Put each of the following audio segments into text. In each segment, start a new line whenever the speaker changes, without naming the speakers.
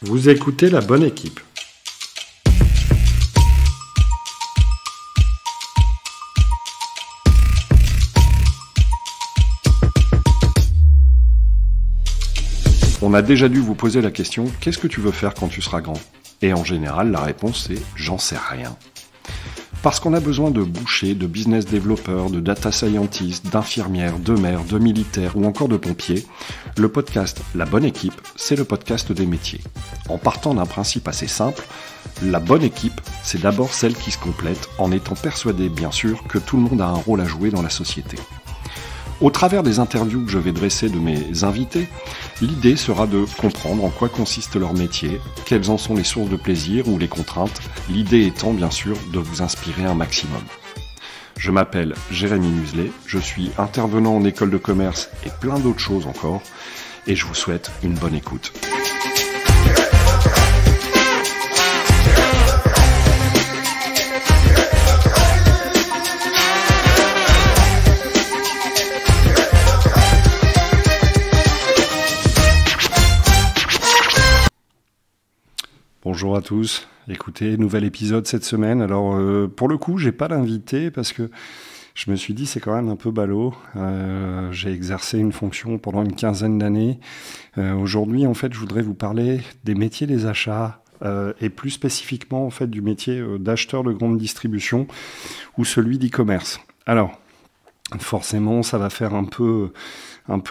Vous écoutez La Bonne Équipe. On a déjà dû vous poser la question « Qu'est-ce que tu veux faire quand tu seras grand ?» Et en général, la réponse est « J'en sais rien ». Parce qu'on a besoin de bouchers, de business développeurs, de data scientists, d'infirmières, de maires, de militaires ou encore de pompiers, le podcast La Bonne Équipe, c'est le podcast des métiers. En partant d'un principe assez simple, la bonne équipe, c'est d'abord celle qui se complète en étant persuadé, bien sûr, que tout le monde a un rôle à jouer dans la société. Au travers des interviews que je vais dresser de mes invités, l'idée sera de comprendre en quoi consiste leur métier, quelles en sont les sources de plaisir ou les contraintes, l'idée étant bien sûr de vous inspirer un maximum. Je m'appelle Jérémy Muselet, je suis intervenant en école de commerce et plein d'autres choses encore, et je vous souhaite une bonne écoute. Bonjour à tous, écoutez, nouvel épisode cette semaine. Alors pour le coup, j'ai pas d'invité parce que je me suis dit c'est quand même un peu ballot. J'ai exercé une fonction pendant une quinzaine d'années. Aujourd'hui, en fait, je voudrais vous parler des métiers des achats et plus spécifiquement en fait du métier d'acheteur de grande distribution ou celui d'e-commerce. Alors, forcément, ça va faire un peu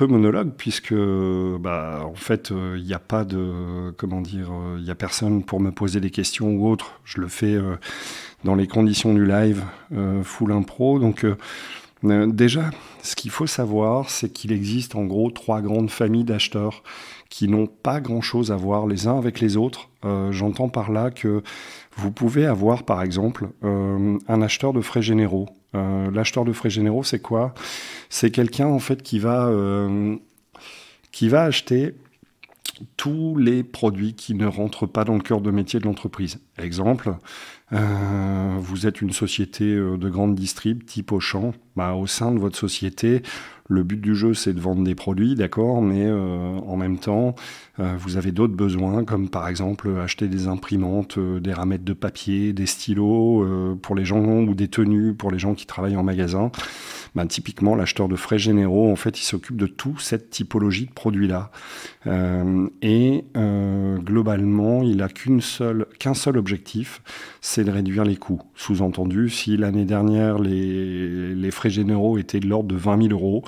monologue puisque en fait il n'y a pas de il y a personne pour me poser des questions ou autre. Je le fais dans les conditions du live full impro. Donc déjà, ce qu'il faut savoir, c'est qu'il existe en gros 3 grandes familles d'acheteurs qui n'ont pas grand-chose à voir les uns avec les autres. J'entends par là que vous pouvez avoir par exemple un acheteur de frais généraux. L'acheteur de frais généraux, c'est quoi ? C'est quelqu'un en fait qui va acheter tous les produits qui ne rentrent pas dans le cœur de métier de l'entreprise. Exemple, vous êtes une société de grande distrib type Auchan. Au sein de votre société, le but du jeu, c'est de vendre des produits, d'accord, mais en même temps, vous avez d'autres besoins, comme par exemple acheter des imprimantes, des ramettes de papier, des stylos pour les gens ou des tenues pour les gens qui travaillent en magasin. Typiquement, l'acheteur de frais généraux, en fait, il s'occupe de toute cette typologie de produits-là. Globalement, il n'a qu'un seul objectif, c'est de réduire les coûts. Sous-entendu, si l'année dernière, les frais généraux étaient de l'ordre de 20 000 euros,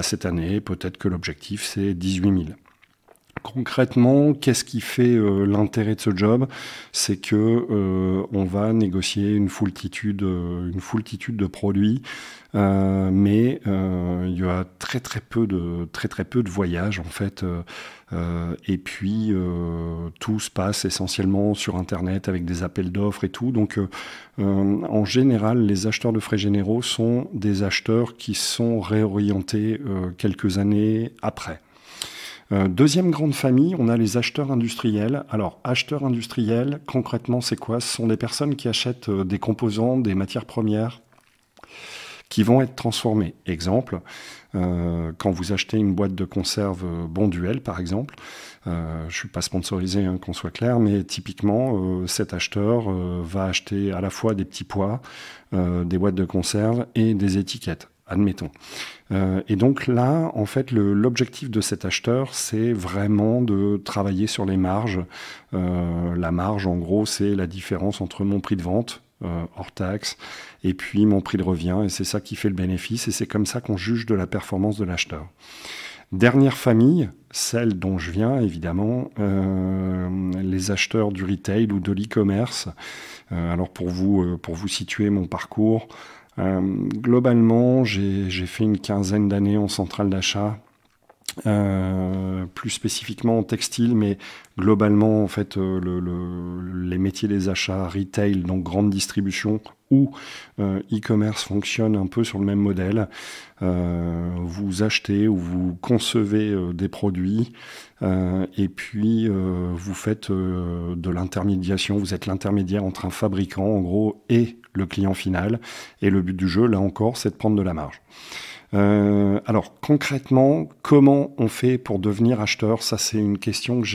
cette année, peut-être que l'objectif, c'est 18 000. Concrètement, qu'est-ce qui fait l'intérêt de ce job ? C'est que on va négocier une foultitude de produits, mais il y a très peu de voyages en fait, et puis tout se passe essentiellement sur Internet avec des appels d'offres et tout. Donc, en général, les acheteurs de frais généraux sont des acheteurs qui sont réorientés quelques années après. Deuxième grande famille, on a les acheteurs industriels. Alors, acheteurs industriels, concrètement, c'est quoi ? Ce sont des personnes qui achètent des composants, des matières premières qui vont être transformées. Exemple, quand vous achetez une boîte de conserve Bonduelle, par exemple, je ne suis pas sponsorisé, qu'on soit clair, mais typiquement, cet acheteur va acheter à la fois des petits pois, des boîtes de conserve et des étiquettes. Admettons. Et donc là, en fait, l'objectif de cet acheteur, c'est vraiment de travailler sur les marges. La marge, en gros, c'est la différence entre mon prix de vente, hors taxe, et puis mon prix de revient, et c'est ça qui fait le bénéfice, et c'est comme ça qu'on juge de la performance de l'acheteur. Dernière famille, celle dont je viens, évidemment, les acheteurs du retail ou de l'e-commerce. Alors pour vous situer mon parcours, globalement, j'ai fait une quinzaine d'années en centrale d'achat, plus spécifiquement en textile, mais globalement, en fait, les métiers des achats retail, donc grande distribution ou e-commerce fonctionnent un peu sur le même modèle. Vous achetez ou vous concevez des produits et puis vous faites de l'intermédiation. Vous êtes l'intermédiaire entre un fabricant, en gros, et le client final. Et le but du jeu, là encore, c'est de prendre de la marge. Alors concrètement, comment on fait pour devenir acheteur? Ça, c'est une question que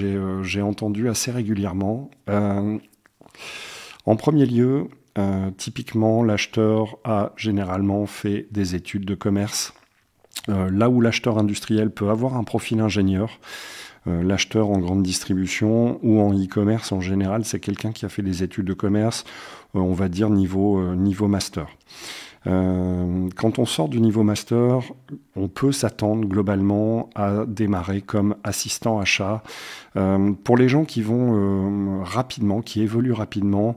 j'ai entendue assez régulièrement. En premier lieu, typiquement, l'acheteur a généralement fait des études de commerce. Là où l'acheteur industriel peut avoir un profil ingénieur, l'acheteur en grande distribution ou en e-commerce en général, c'est quelqu'un qui a fait des études de commerce, on va dire niveau master. Quand on sort du niveau master, on peut s'attendre globalement à démarrer comme assistant achat. Pour les gens qui vont rapidement, qui évoluent rapidement,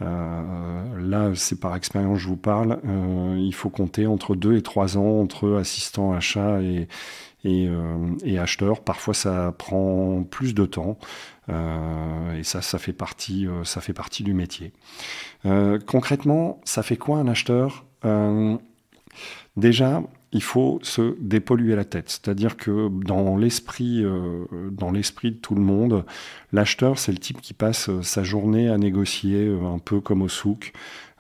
là c'est par expérience que je vous parle, il faut compter entre 2 et 3 ans entre assistant achat et acheteur. Parfois ça prend plus de temps. Et ça fait partie du métier. Concrètement, ça fait quoi un acheteur? Déjà, il faut se dépolluer la tête. C'est-à-dire que dans l'esprit de tout le monde, l'acheteur, c'est le type qui passe sa journée à négocier un peu comme au souk.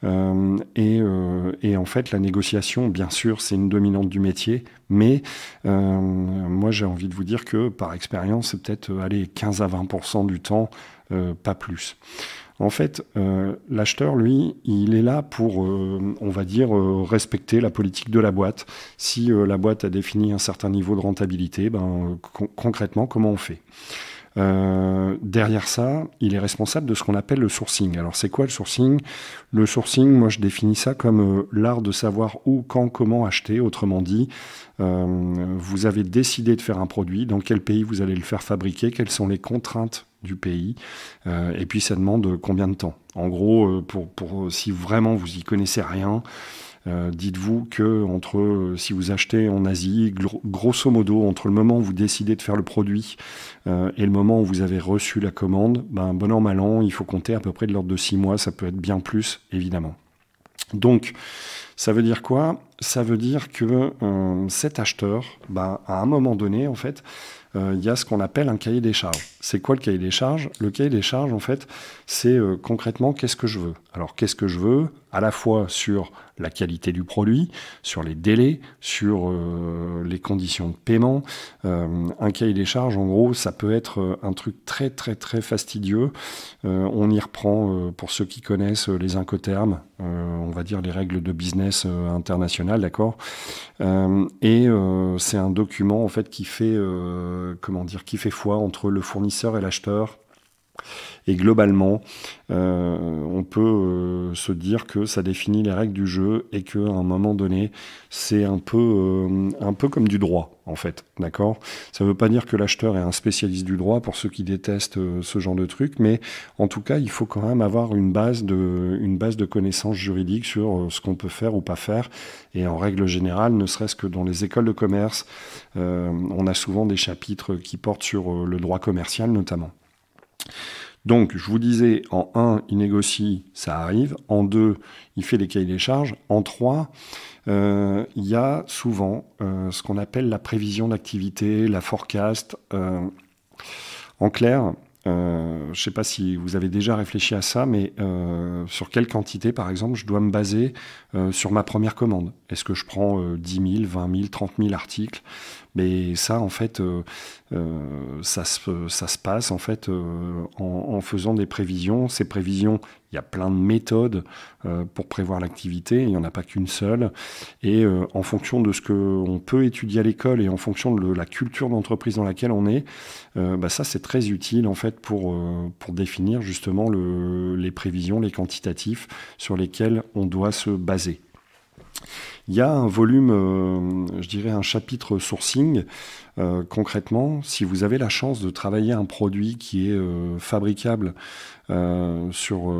Et en fait, la négociation, bien sûr, c'est une dominante du métier, mais moi, j'ai envie de vous dire que par expérience, c'est peut-être 15 à 20% du temps, pas plus. En fait, l'acheteur, lui, il est là pour, on va dire, respecter la politique de la boîte. Si la boîte a défini un certain niveau de rentabilité, concrètement, comment on fait? Derrière ça, il est responsable de ce qu'on appelle le sourcing. Alors, c'est quoi le sourcing? Le sourcing, moi, je définis ça comme l'art de savoir où, quand, comment acheter. Autrement dit, vous avez décidé de faire un produit, dans quel pays vous allez le faire fabriquer, quelles sont les contraintes du pays, et puis ça demande combien de temps. En gros, si vraiment vous y connaissez rien, dites-vous que si vous achetez en Asie, grosso modo, entre le moment où vous décidez de faire le produit et le moment où vous avez reçu la commande, bon an, mal an, il faut compter à peu près de l'ordre de 6 mois, ça peut être bien plus, évidemment. Donc, ça veut dire quoi? Ça veut dire que cet acheteur, à un moment donné, en fait, il y a ce qu'on appelle un cahier des charges. C'est quoi le cahier des charges? Le cahier des charges, en fait, c'est concrètement qu'est-ce que je veux. Alors, qu'est-ce que je veux? À la fois sur la qualité du produit, sur les délais, sur les conditions de paiement. Un cahier des charges, en gros, ça peut être un truc très, très, très fastidieux. On y reprend, pour ceux qui connaissent les incoterms, on va dire les règles de business internationales, d'accord? C'est un document, en fait, qui fait foi entre le fournisseur et l'acheteur. Et globalement, on peut se dire que ça définit les règles du jeu et qu'à un moment donné, c'est un peu comme du droit, en fait. D'accord? Ça ne veut pas dire que l'acheteur est un spécialiste du droit pour ceux qui détestent ce genre de truc, mais en tout cas, il faut quand même avoir une base de connaissances juridiques sur ce qu'on peut faire ou pas faire. Et en règle générale, ne serait-ce que dans les écoles de commerce, on a souvent des chapitres qui portent sur le droit commercial notamment. Donc, je vous disais, en 1, il négocie, ça arrive. En 2, il fait les cahiers des charges. En 3, il y a souvent ce qu'on appelle la prévision d'activité, la forecast. En clair, je ne sais pas si vous avez déjà réfléchi à ça, mais sur quelle quantité, par exemple, je dois me baser sur ma première commande? Est-ce que je prends 10 000, 20 000, 30 000 articles? Mais ça, en fait, ça se passe en fait en faisant des prévisions. Ces prévisions, il y a plein de méthodes pour prévoir l'activité. Il n'y en a pas qu'une seule. Et en fonction de ce qu'on peut étudier à l'école et en fonction de la culture d'entreprise dans laquelle on est, ça c'est très utile en fait pour définir justement les prévisions, les quantitatifs sur lesquels on doit se baser. Il y a un volume, je dirais un chapitre sourcing. Concrètement, si vous avez la chance de travailler un produit qui est fabricable sur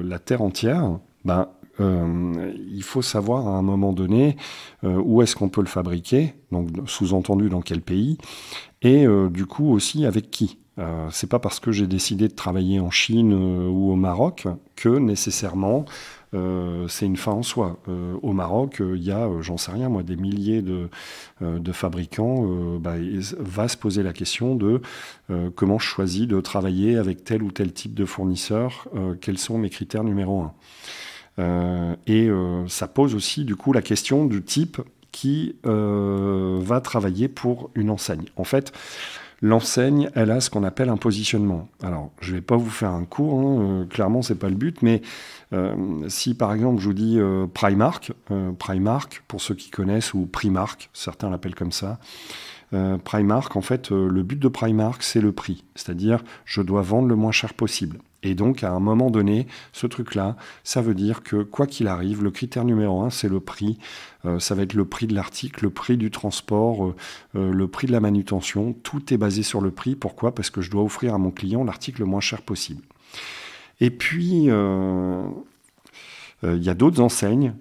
la terre entière, il faut savoir à un moment donné où est-ce qu'on peut le fabriquer, donc sous-entendu dans quel pays, et du coup aussi avec qui. C'est pas parce que j'ai décidé de travailler en Chine ou au Maroc que nécessairement c'est une fin en soi. Au Maroc, il y a, j'en sais rien moi, des milliers de fabricants. Va se poser la question de comment je choisis de travailler avec tel ou tel type de fournisseur, quels sont mes critères numéro 1. Ça pose aussi du coup la question du type qui va travailler pour une enseigne. En fait, l'enseigne, elle a ce qu'on appelle un positionnement. Alors, je ne vais pas vous faire un cours, hein, clairement, ce n'est pas le but, mais si par exemple je vous dis Primark, pour ceux qui connaissent, ou Primark, certains l'appellent comme ça, Primark, en fait, le but de Primark, c'est le prix. C'est-à-dire, je dois vendre le moins cher possible. Et donc, à un moment donné, ce truc-là, ça veut dire que, quoi qu'il arrive, le critère numéro 1, c'est le prix. Ça va être le prix de l'article, le prix du transport, le prix de la manutention. Tout est basé sur le prix. Pourquoi ? Parce que je dois offrir à mon client l'article le moins cher possible. Et puis, il y a d'autres enseignes,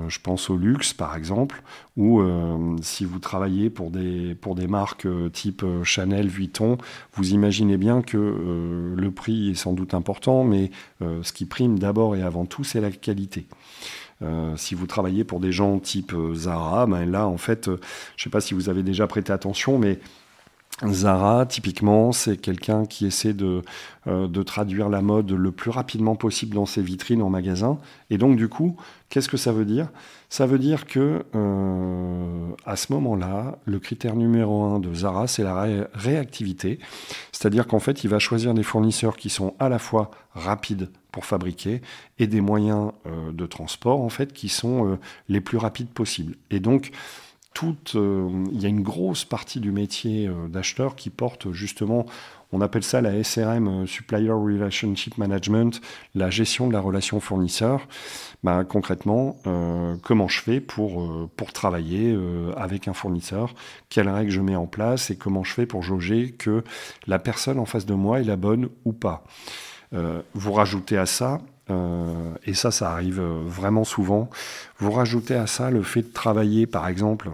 je pense au luxe par exemple, où si vous travaillez pour des marques type Chanel, Vuitton, vous imaginez bien que le prix est sans doute important, mais ce qui prime d'abord et avant tout, c'est la qualité. Si vous travaillez pour des gens type Zara, ben là en fait, je ne sais pas si vous avez déjà prêté attention, mais Zara, typiquement, c'est quelqu'un qui essaie de traduire la mode le plus rapidement possible dans ses vitrines en magasin. Et donc, du coup, qu'est-ce que ça veut dire ? Ça veut dire que, à ce moment-là, le critère numéro 1 de Zara, c'est la réactivité. C'est-à-dire qu'en fait, il va choisir des fournisseurs qui sont à la fois rapides pour fabriquer et des moyens de transport, en fait, qui sont les plus rapides possibles. Et donc, il y a une grosse partie du métier d'acheteur qui porte justement, on appelle ça la SRM, Supplier Relationship Management, la gestion de la relation fournisseur. Ben, concrètement, comment je fais pour travailler avec un fournisseur, quelles règles je mets en place et comment je fais pour jauger que la personne en face de moi est la bonne ou pas. Vous rajoutez à ça, et ça arrive vraiment souvent, vous rajoutez à ça le fait de travailler par exemple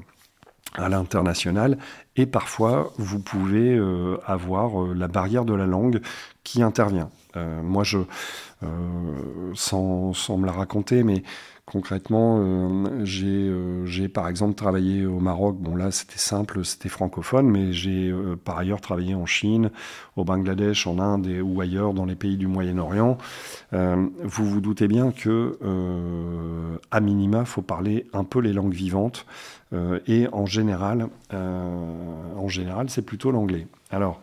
à l'international, et parfois vous pouvez avoir la barrière de la langue qui intervient. Moi, sans me la raconter, mais concrètement, j'ai par exemple travaillé au Maroc. Bon là, c'était simple, c'était francophone, mais j'ai par ailleurs travaillé en Chine, au Bangladesh, en Inde ou ailleurs dans les pays du Moyen-Orient. Vous vous doutez bien que, à minima, il faut parler un peu les langues vivantes. Et en général, c'est plutôt l'anglais. Alors,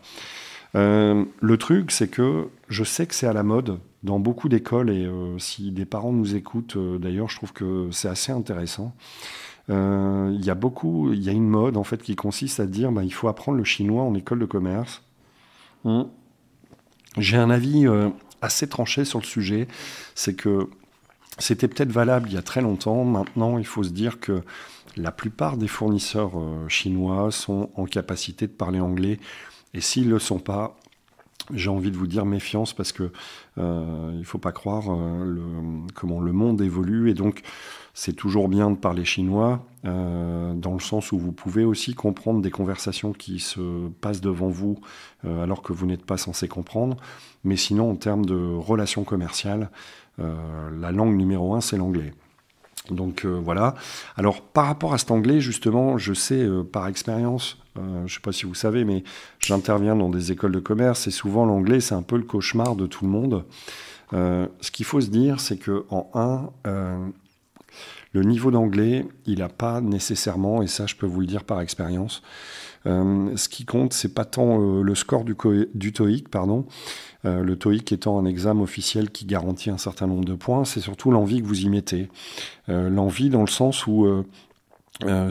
le truc, c'est que je sais que c'est à la mode dans beaucoup d'écoles, et si des parents nous écoutent, d'ailleurs, je trouve que c'est assez intéressant. Il y a une mode en fait qui consiste à dire il faut apprendre le chinois en école de commerce. J'ai un avis assez tranché sur le sujet, c'est que c'était peut-être valable il y a très longtemps. Maintenant, il faut se dire que la plupart des fournisseurs chinois sont en capacité de parler anglais. Et s'ils ne le sont pas, j'ai envie de vous dire méfiance, parce que il ne faut pas croire comment le monde évolue. Et donc, c'est toujours bien de parler chinois, dans le sens où vous pouvez aussi comprendre des conversations qui se passent devant vous, alors que vous n'êtes pas censé comprendre. Mais sinon, en termes de relations commerciales, la langue numéro 1, c'est l'anglais. Donc voilà. Alors par rapport à cet anglais, justement, je sais par expérience, je ne sais pas si vous savez, mais j'interviens dans des écoles de commerce et souvent l'anglais, c'est un peu le cauchemar de tout le monde. Ce qu'il faut se dire, c'est qu'en le niveau d'anglais, il n'a pas nécessairement, et ça je peux vous le dire par expérience, ce qui compte, c'est pas tant le score du TOEIC, le TOEIC étant un examen officiel qui garantit un certain nombre de points, c'est surtout l'envie que vous y mettez. L'envie dans le sens où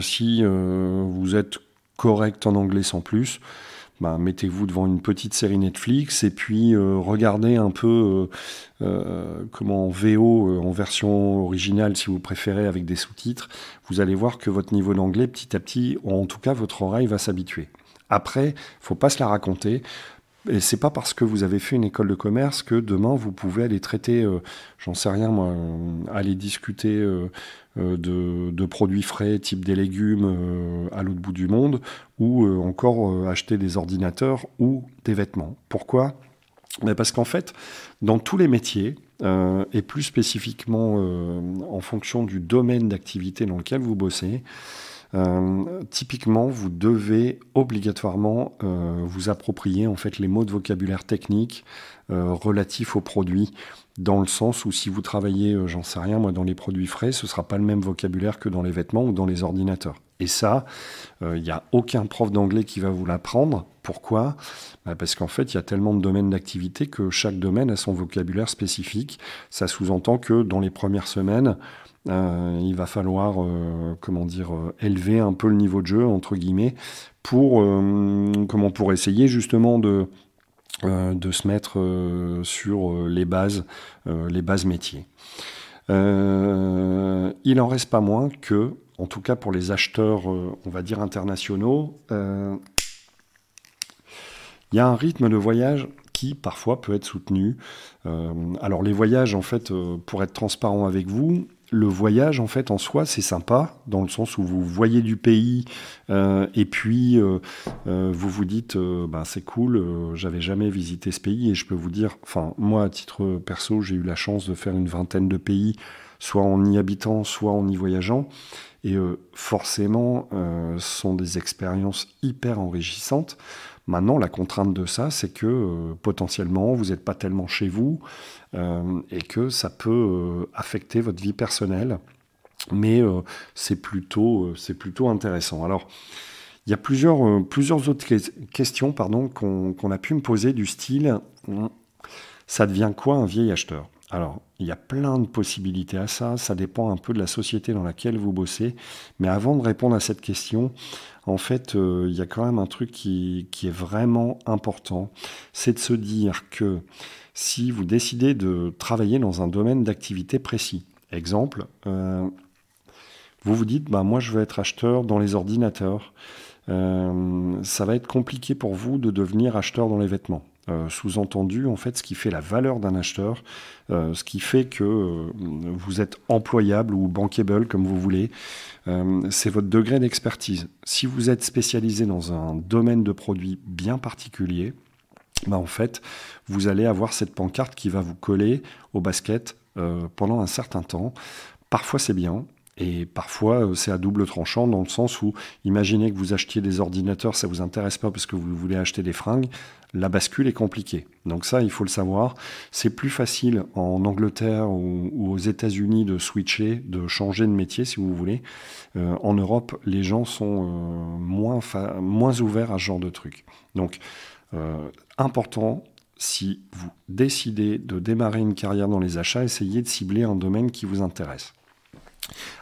si vous êtes correct en anglais sans plus, mettez-vous devant une petite série Netflix et puis regardez un peu en VO, en version originale si vous préférez, avec des sous-titres. Vous allez voir que votre niveau d'anglais, petit à petit, ou en tout cas votre oreille va s'habituer. Après, faut pas se la raconter. Et c'est pas parce que vous avez fait une école de commerce que demain vous pouvez aller traiter, j'en sais rien moi, aller discuter de produits frais type des légumes à l'autre bout du monde, ou encore acheter des ordinateurs ou des vêtements. Pourquoi ? Parce qu'en fait, dans tous les métiers, et plus spécifiquement en fonction du domaine d'activité dans lequel vous bossez, Typiquement, vous devez obligatoirement vous approprier en fait les mots de vocabulaire technique relatifs aux produits, dans le sens où si vous travaillez, j'en sais rien, moi, dans les produits frais, ce ne sera pas le même vocabulaire que dans les vêtements ou dans les ordinateurs. Et ça, il n'y a aucun prof d'anglais qui va vous l'apprendre. Pourquoi ? Parce qu'en fait, il y a tellement de domaines d'activité que chaque domaine a son vocabulaire spécifique. Ça sous-entend que dans les premières semaines, il va falloir élever un peu le niveau de jeu, entre guillemets, pour essayer justement de se mettre sur les bases métiers. Il en reste pas moins que, en tout cas pour les acheteurs, on va dire internationaux, il y a un rythme de voyage qui parfois peut être soutenu. Alors les voyages, en fait, pour être transparent avec vous, le voyage, en fait, en soi, c'est sympa, dans le sens où vous voyez du pays, et puis vous vous dites, c'est cool, j'avais jamais visité ce pays, et je peux vous dire, enfin, moi, à titre perso, j'ai eu la chance de faire une vingtaine de pays, soit en y habitant, soit en y voyageant, et forcément, ce sont des expériences hyper enrichissantes. Maintenant, la contrainte de ça, c'est que potentiellement, vous n'êtes pas tellement chez vous et que ça peut affecter votre vie personnelle. Mais c'est plutôt intéressant. Alors, il y a plusieurs autres questions qu'on a pu me poser du style « Ça devient quoi un vieil acheteur ?» Alors, il y a plein de possibilités à ça. Ça dépend un peu de la société dans laquelle vous bossez. Mais avant de répondre à cette question, en fait, il y a quand même un truc qui est vraiment important. C'est de se dire que si vous décidez de travailler dans un domaine d'activité précis, exemple, vous vous dites, moi je veux être acheteur dans les ordinateurs, ça va être compliqué pour vous de devenir acheteur dans les vêtements. Sous-entendu, en fait, ce qui fait la valeur d'un acheteur, ce qui fait que vous êtes employable ou bankable, comme vous voulez, c'est votre degré d'expertise. Si vous êtes spécialisé dans un domaine de produit bien particulier, en fait, vous allez avoir cette pancarte qui va vous coller au basket pendant un certain temps. Parfois, c'est bien. Et parfois, c'est à double tranchant, dans le sens où, imaginez que vous achetiez des ordinateurs, ça ne vous intéresse pas parce que vous voulez acheter des fringues, la bascule est compliquée. Donc ça, il faut le savoir. C'est plus facile en Angleterre ou aux États-Unis de switcher, de changer de métier, si vous voulez. En Europe, les gens sont moins ouverts à ce genre de trucs. Donc, important, si vous décidez de démarrer une carrière dans les achats, essayez de cibler un domaine qui vous intéresse.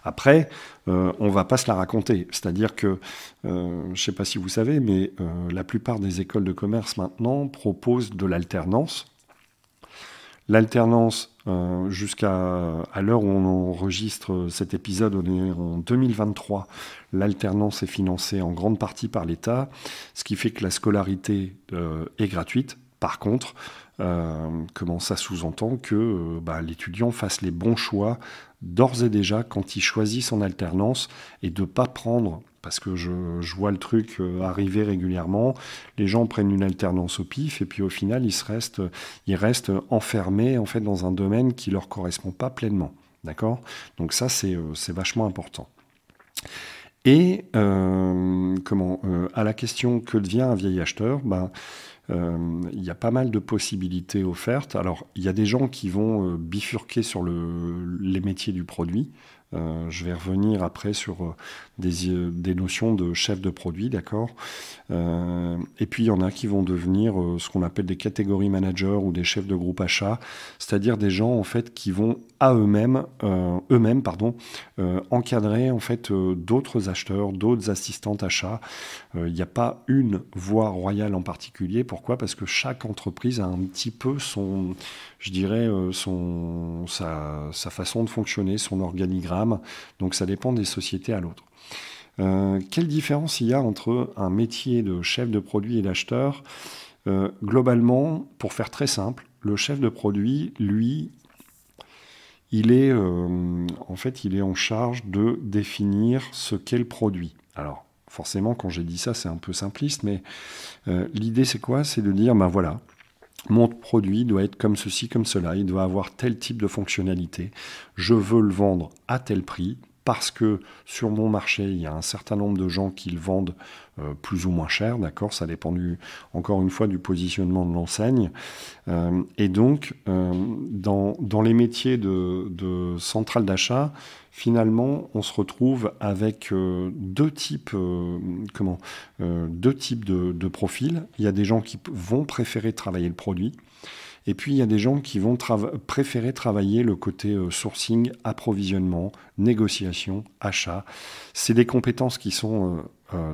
Après, on ne va pas se la raconter. C'est-à-dire que, je ne sais pas si vous savez, mais la plupart des écoles de commerce maintenant proposent de l'alternance. L'alternance, jusqu'à l'heure où on enregistre cet épisode, on est en 2023, l'alternance est financée en grande partie par l'État, ce qui fait que la scolarité est gratuite. Par contre, ça sous-entend que l'étudiant fasse les bons choix d'ores et déjà quand il choisit son alternance et de ne pas prendre, parce que je vois le truc arriver régulièrement, les gens prennent une alternance au pif et puis au final ils restent enfermés en fait dans un domaine qui ne leur correspond pas pleinement. D'accord ? Donc ça c'est vachement important. Et à la question que devient un vieil acheteur, il y a pas mal de possibilités offertes. Alors, il y a des gens qui vont bifurquer sur les métiers du produit. Je vais revenir après sur des notions de chef de produit, d'accord ? Et puis, il y en a qui vont devenir ce qu'on appelle des catégories managers ou des chefs de groupe achat, c'est-à-dire des gens, en fait, qui vont à eux-mêmes encadrer, en fait, d'autres acheteurs, d'autres assistantes achats. Il n'y a pas une voie royale en particulier. Pourquoi ? Parce que chaque entreprise a un petit peu sa façon de fonctionner, son organigramme. Donc ça dépend des sociétés à l'autre. Quelle différence il y a entre un métier de chef de produit et d'acheteur ? Globalement, pour faire très simple, le chef de produit, lui, il est en charge de définir ce qu'est le produit. Alors, forcément, quand j'ai dit ça, c'est un peu simpliste, mais l'idée, c'est quoi ? C'est de dire, voilà, mon produit doit être comme ceci, comme cela, il doit avoir tel type de fonctionnalité, je veux le vendre à tel prix, parce que sur mon marché, il y a un certain nombre de gens qui le vendent plus ou moins cher, d'accord? Ça dépend encore une fois du positionnement de l'enseigne. Et donc, dans les métiers de centrale d'achat, finalement, on se retrouve avec deux types de profils. Il y a des gens qui vont préférer travailler le produit. Et puis, il y a des gens qui vont préférer travailler le côté sourcing, approvisionnement, négociation, achat. C'est des compétences qui sont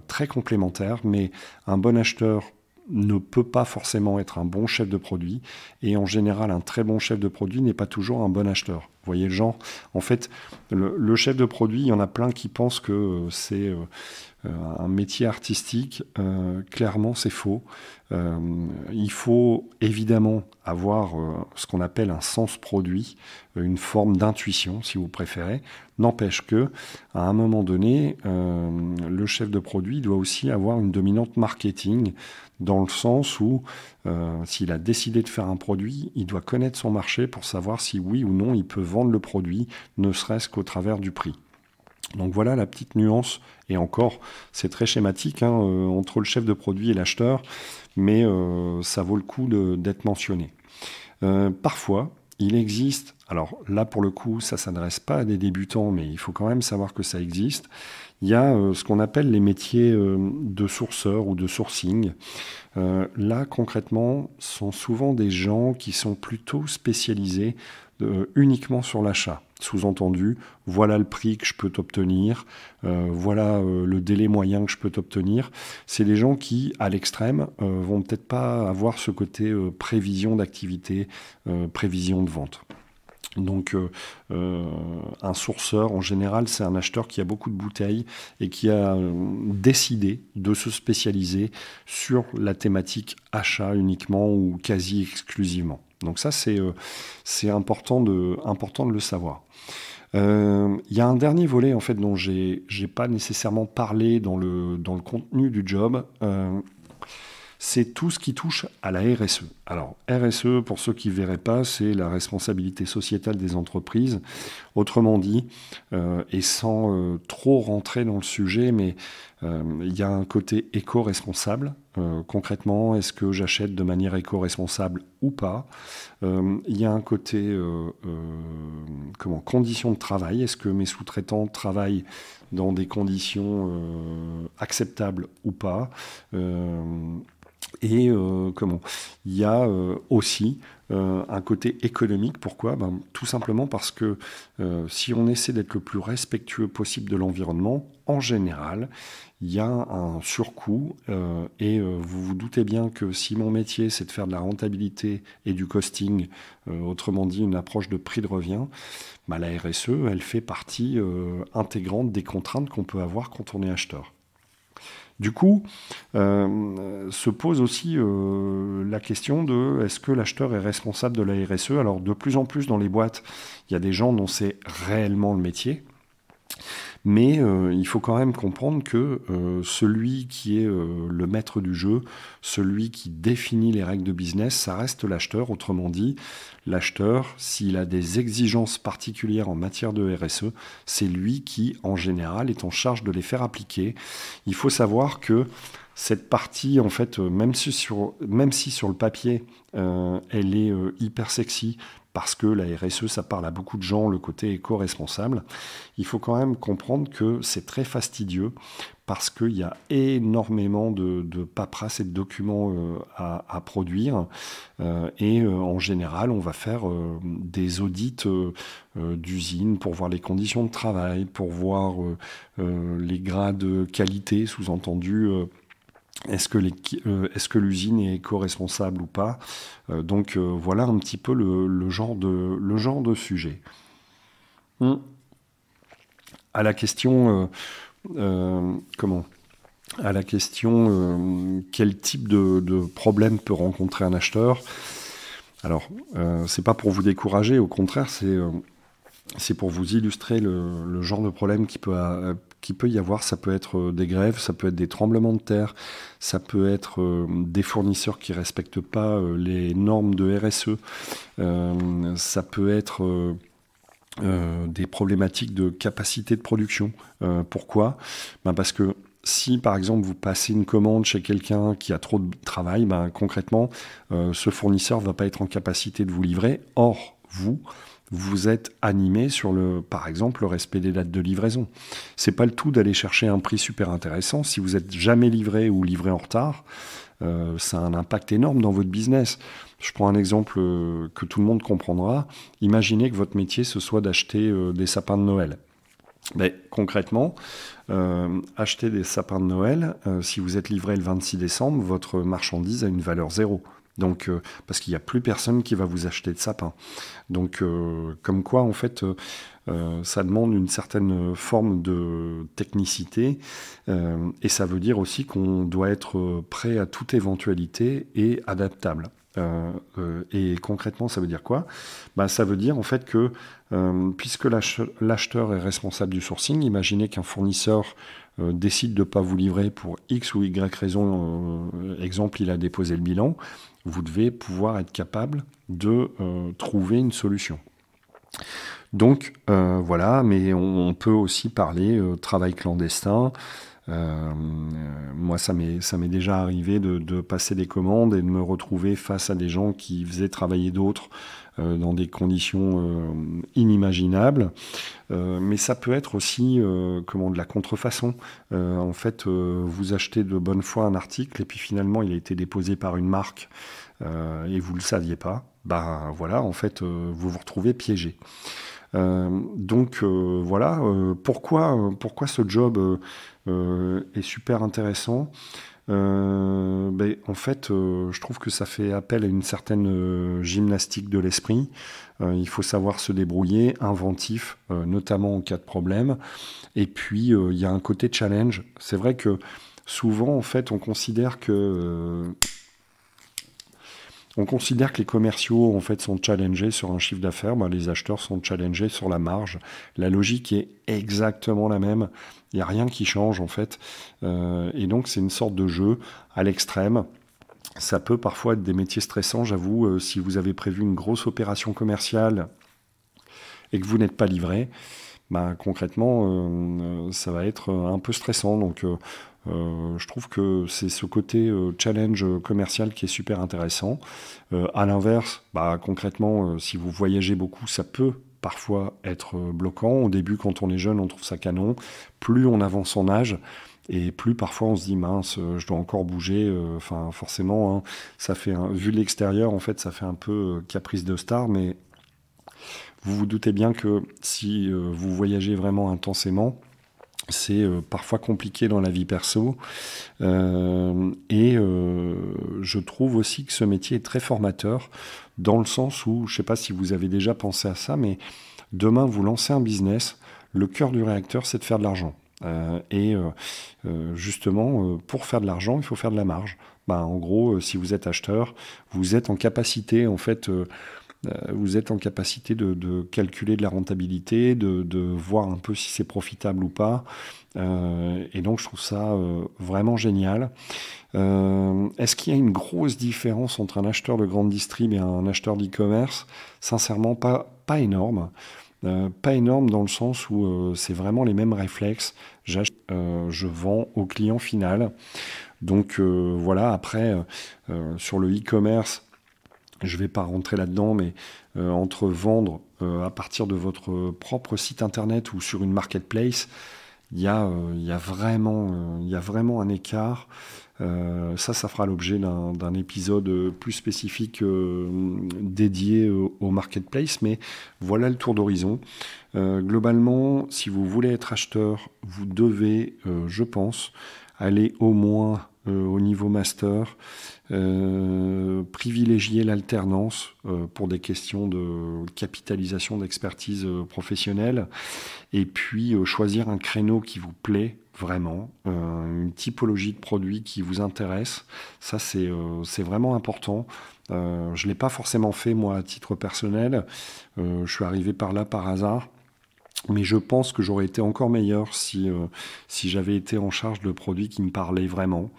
très complémentaires, mais un bon acheteur ne peut pas forcément être un bon chef de produit. Et en général, un très bon chef de produit n'est pas toujours un bon acheteur. Vous voyez le genre? En fait, le chef de produit, il y en a plein qui pensent que c'est un métier artistique. Clairement, c'est faux. Il faut évidemment avoir ce qu'on appelle un sens produit, une forme d'intuition, si vous préférez. N'empêche que, à un moment donné, le chef de produit doit aussi avoir une dominante marketing, dans le sens où, s'il a décidé de faire un produit, il doit connaître son marché pour savoir si oui ou non il peut vendre le produit, ne serait-ce qu'au travers du prix. Donc voilà la petite nuance, et encore, c'est très schématique entre le chef de produit et l'acheteur, mais ça vaut le coup d'être mentionné. Parfois, il existe, alors là pour le coup, ça ne s'adresse pas à des débutants, mais il faut quand même savoir que ça existe. Il y a ce qu'on appelle les métiers de sourceur ou de sourcing. Là, concrètement, sont souvent des gens qui sont plutôt spécialisés uniquement sur l'achat. Sous-entendu, voilà le prix que je peux t'obtenir, voilà le délai moyen que je peux t'obtenir. C'est des gens qui, à l'extrême, vont peut-être pas avoir ce côté prévision d'activité, prévision de vente. Donc un sourceur, en général, c'est un acheteur qui a beaucoup de bouteilles et qui a décidé de se spécialiser sur la thématique achat uniquement ou quasi exclusivement. Donc ça, c'est important de le savoir. Il y a un dernier volet en fait dont j'ai pas nécessairement parlé dans le contenu du job. C'est tout ce qui touche à la RSE. Alors, RSE, pour ceux qui ne verraient pas, c'est la responsabilité sociétale des entreprises. Autrement dit, et sans trop rentrer dans le sujet, mais il y a un côté éco-responsable. Concrètement, est-ce que j'achète de manière éco-responsable ou pas? Il y a un côté conditions de travail. Est-ce que mes sous-traitants travaillent dans des conditions acceptables ou pas? Et il y a aussi un côté économique. Pourquoi? Tout simplement parce que si on essaie d'être le plus respectueux possible de l'environnement, en général, il y a un surcoût. Et vous vous doutez bien que si mon métier, c'est de faire de la rentabilité et du costing, autrement dit une approche de prix de revient, la RSE, elle fait partie intégrante des contraintes qu'on peut avoir quand on est acheteur. Du coup, se pose aussi la question de est-ce que l'acheteur est responsable de la RSE? Alors, de plus en plus dans les boîtes, il y a des gens dont c'est réellement le métier. Mais il faut quand même comprendre que celui qui est le maître du jeu, celui qui définit les règles de business, ça reste l'acheteur. Autrement dit, l'acheteur, s'il a des exigences particulières en matière de RSE, c'est lui qui, en général, est en charge de les faire appliquer. Il faut savoir que cette partie, en fait, même si sur le papier, elle est hyper sexy, parce que la RSE, ça parle à beaucoup de gens, le côté éco-responsable, il faut quand même comprendre que c'est très fastidieux parce qu'il y a énormément de paperasse et de documents à produire. Et en général, on va faire des audits d'usines pour voir les conditions de travail, pour voir les grades de qualité, sous-entendu est-ce que l'usine est éco-responsable ou pas? Donc voilà un petit peu le genre de sujet. À la question à la question quel type de problème peut rencontrer un acheteur? Alors c'est pas pour vous décourager, au contraire, c'est pour vous illustrer le genre de problème qui peut y avoir. Ça peut être des grèves, ça peut être des tremblements de terre, ça peut être des fournisseurs qui ne respectent pas les normes de RSE, ça peut être des problématiques de capacité de production. Pourquoi? Parce que si par exemple vous passez une commande chez quelqu'un qui a trop de travail, concrètement, ce fournisseur ne va pas être en capacité de vous livrer. Or, vous êtes animé sur par exemple, le respect des dates de livraison. C'est pas le tout d'aller chercher un prix super intéressant. Si vous n'êtes jamais livré ou livré en retard, ça a un impact énorme dans votre business. Je prends un exemple que tout le monde comprendra. Imaginez que votre métier, ce soit d'acheter des sapins de Noël. Mais concrètement, acheter des sapins de Noël, si vous êtes livré le 26 décembre, votre marchandise a une valeur zéro. Donc, parce qu'il n'y a plus personne qui va vous acheter de sapin. Donc, comme quoi, en fait, ça demande une certaine forme de technicité. Et ça veut dire aussi qu'on doit être prêt à toute éventualité et adaptable. Et concrètement, ça veut dire quoi? Ça veut dire en fait que puisque l'acheteur est responsable du sourcing, imaginez qu'un fournisseur décide de ne pas vous livrer pour X ou Y raison, exemple, il a déposé le bilan, vous devez pouvoir être capable de trouver une solution. Donc voilà, mais on peut aussi parler travail clandestin. Moi, ça m'est déjà arrivé de passer des commandes et de me retrouver face à des gens qui faisaient travailler d'autres dans des conditions inimaginables. Mais ça peut être aussi de la contrefaçon. En fait, vous achetez de bonne foi un article et puis finalement, il a été déposé par une marque et vous ne le saviez pas. Voilà, en fait, vous vous retrouvez piégé. Donc voilà, pourquoi ce job est super intéressant? En fait, je trouve que ça fait appel à une certaine gymnastique de l'esprit. Il faut savoir se débrouiller, inventif, notamment en cas de problème. Et puis, il y a un côté challenge. C'est vrai que souvent, en fait, on considère que les commerciaux en fait, sont challengés sur un chiffre d'affaires, les acheteurs sont challengés sur la marge. La logique est exactement la même. Il n'y a rien qui change en fait. Et donc c'est une sorte de jeu à l'extrême. Ça peut parfois être des métiers stressants, j'avoue, si vous avez prévu une grosse opération commerciale et que vous n'êtes pas livré, concrètement, ça va être un peu stressant. Donc je trouve que c'est ce côté challenge commercial qui est super intéressant. À l'inverse, concrètement, si vous voyagez beaucoup, ça peut parfois être bloquant. Au début, quand on est jeune, on trouve ça canon. Plus on avance en âge, et plus parfois on se dit mince, je dois encore bouger. Forcément, ça fait vu de l'extérieur, en fait, ça fait un peu caprice de star, mais vous vous doutez bien que si vous voyagez vraiment intensément, c'est parfois compliqué dans la vie perso. Et je trouve aussi que ce métier est très formateur, dans le sens où, je ne sais pas si vous avez déjà pensé à ça, mais demain, vous lancez un business, le cœur du réacteur, c'est de faire de l'argent. Justement, pour faire de l'argent, il faut faire de la marge. En gros, si vous êtes acheteur, vous êtes en capacité, en fait... vous êtes en capacité de calculer de la rentabilité, de voir un peu si c'est profitable ou pas. Et donc, je trouve ça vraiment génial. Est-ce qu'il y a une grosse différence entre un acheteur de grande distrib et un acheteur d'e-commerce? Sincèrement, pas énorme. Pas énorme dans le sens où c'est vraiment les mêmes réflexes. J'achète, je vends au client final. Donc voilà, après, sur le e-commerce, je ne vais pas rentrer là-dedans, mais entre vendre à partir de votre propre site internet ou sur une marketplace, il y a vraiment un écart. Ça fera l'objet d'un épisode plus spécifique dédié au marketplace, mais voilà le tour d'horizon. Globalement, si vous voulez être acheteur, vous devez, je pense, aller au moins au niveau master, privilégier l'alternance pour des questions de capitalisation d'expertise professionnelle, et puis choisir un créneau qui vous plaît vraiment, une typologie de produit qui vous intéresse. Ça, c'est vraiment important. Je ne l'ai pas forcément fait, moi, à titre personnel. Je suis arrivé par là par hasard. Mais je pense que j'aurais été encore meilleur si j'avais été en charge de produits qui me parlaient vraiment.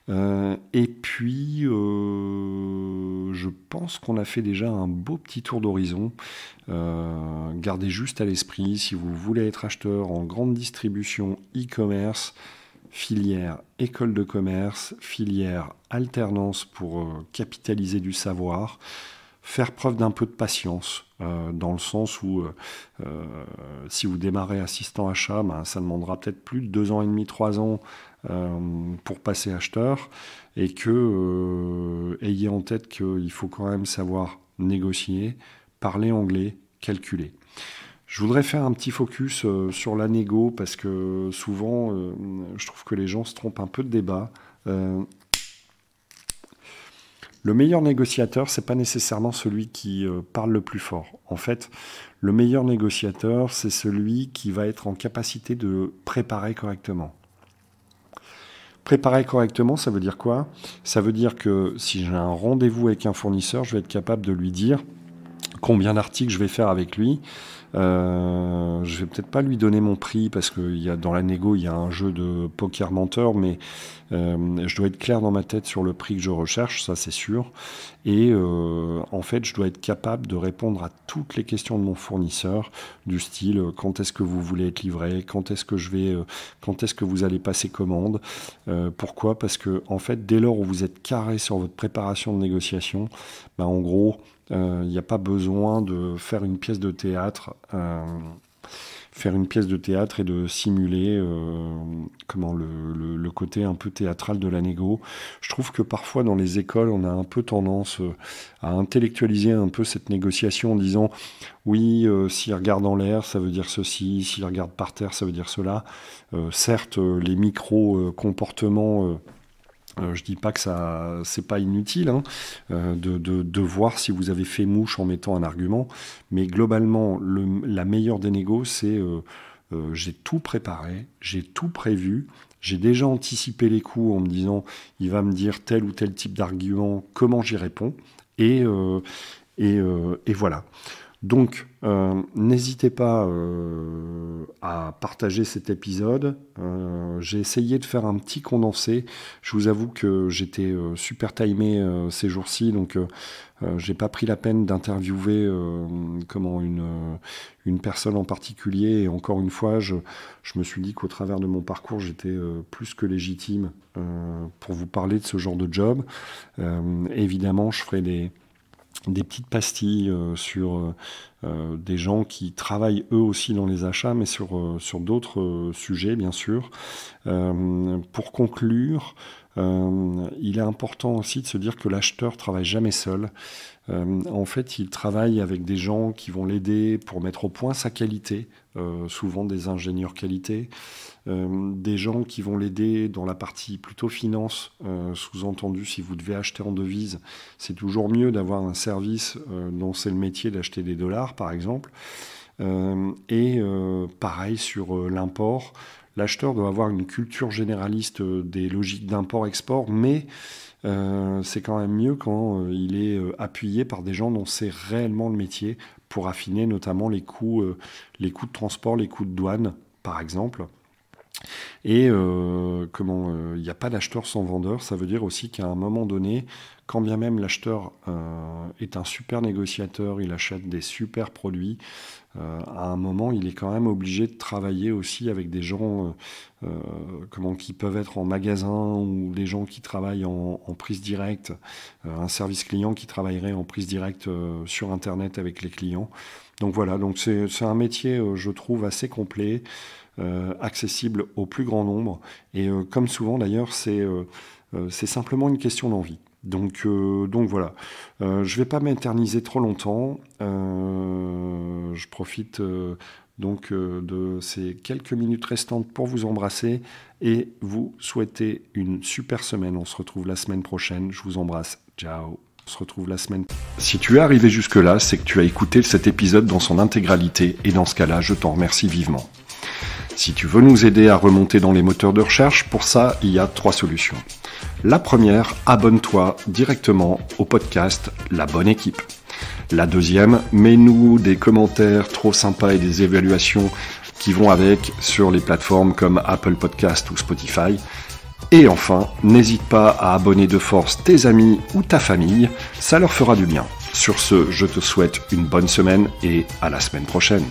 Et puis, je pense qu'on a fait déjà un beau petit tour d'horizon. Gardez juste à l'esprit, si vous voulez être acheteur en grande distribution e-commerce, filière école de commerce, filière alternance pour capitaliser du savoir, faire preuve d'un peu de patience, dans le sens où si vous démarrez assistant achat, ça demandera peut-être plus de 2 ans et demi, 3 ans pour passer acheteur, et que ayez en tête qu'il faut quand même savoir négocier, parler anglais, calculer. Je voudrais faire un petit focus sur la négo, parce que souvent, je trouve que les gens se trompent un peu de débat. Le meilleur négociateur, c'est pas nécessairement celui qui parle le plus fort. En fait, le meilleur négociateur, c'est celui qui va être en capacité de préparer correctement. Préparer correctement, ça veut dire quoi? Ça veut dire que si j'ai un rendez-vous avec un fournisseur, je vais être capable de lui dire combien d'articles je vais faire avec lui. Je vais peut-être pas lui donner mon prix, parce que dans la négo, il y a un jeu de poker menteur, mais je dois être clair dans ma tête sur le prix que je recherche, ça c'est sûr. Et en fait, je dois être capable de répondre à toutes les questions de mon fournisseur, du style quand est-ce que vous voulez être livré, quand est-ce que vous allez passer commande. Pourquoi? Parce que en fait, dès lors où vous êtes carré sur votre préparation de négociation, en gros, il n'y a pas besoin de faire une pièce de théâtre, et de simuler le côté un peu théâtral de la négo. Je trouve que parfois dans les écoles, on a un peu tendance à intellectualiser un peu cette négociation en disant oui, s'il regarde en l'air, ça veut dire ceci, s'il regarde par terre, ça veut dire cela. Certes, les micro-comportements... je dis pas que c'est pas inutile de voir si vous avez fait mouche en mettant un argument, mais globalement, la meilleure des négos, c'est j'ai tout préparé, j'ai tout prévu, j'ai déjà anticipé les coups en me disant il va me dire tel ou tel type d'argument, comment j'y réponds, et voilà. Donc, n'hésitez pas à partager cet épisode. J'ai essayé de faire un petit condensé. Je vous avoue que j'étais super timé ces jours-ci, donc j'ai pas pris la peine d'interviewer une personne en particulier. Et encore une fois, je me suis dit qu'au travers de mon parcours, j'étais plus que légitime pour vous parler de ce genre de job. Évidemment, je ferai des petites pastilles sur des gens qui travaillent eux aussi dans les achats, mais sur d'autres sujets, bien sûr. Pour conclure, il est important aussi de se dire que l'acheteur travaille jamais seul. En fait, il travaille avec des gens qui vont l'aider pour mettre au point sa qualité, souvent des ingénieurs qualité, des gens qui vont l'aider dans la partie plutôt finance, sous-entendu si vous devez acheter en devise, c'est toujours mieux d'avoir un service dont c'est le métier d'acheter des dollars par exemple, et pareil sur l'import, l'acheteur doit avoir une culture généraliste des logiques d'import-export, mais c'est quand même mieux quand il est appuyé par des gens dont c'est réellement le métier pour affiner notamment les coûts de transport, les coûts de douane par exemple. Et il n'y a pas d'acheteur sans vendeur, ça veut dire aussi qu'à un moment donné, quand bien même l'acheteur est un super négociateur, il achète des super produits, à un moment il est quand même obligé de travailler aussi avec des gens qui peuvent être en magasin, ou des gens qui travaillent en prise directe, un service client qui travaillerait en prise directe sur internet avec les clients. Donc voilà, donc c'est un métier je trouve assez complet, accessible au plus grand nombre, et comme souvent d'ailleurs c'est simplement une question d'envie. Donc voilà, je ne vais pas m'éterniser trop longtemps, je profite de ces quelques minutes restantes pour vous embrasser et vous souhaiter une super semaine. On se retrouve la semaine prochaine, je vous embrasse, ciao. On se retrouve la semaine. Si tu es arrivé jusque-là, c'est que tu as écouté cet épisode dans son intégralité, et dans ce cas-là, je t'en remercie vivement. Si tu veux nous aider à remonter dans les moteurs de recherche, pour ça, il y a 3 solutions. La première, abonne-toi directement au podcast La Bonne Équipe. La deuxième, mets-nous des commentaires trop sympas et des évaluations qui vont avec sur les plateformes comme Apple Podcast ou Spotify. Et enfin, n'hésite pas à abonner de force tes amis ou ta famille, ça leur fera du bien. Sur ce, je te souhaite une bonne semaine et à la semaine prochaine.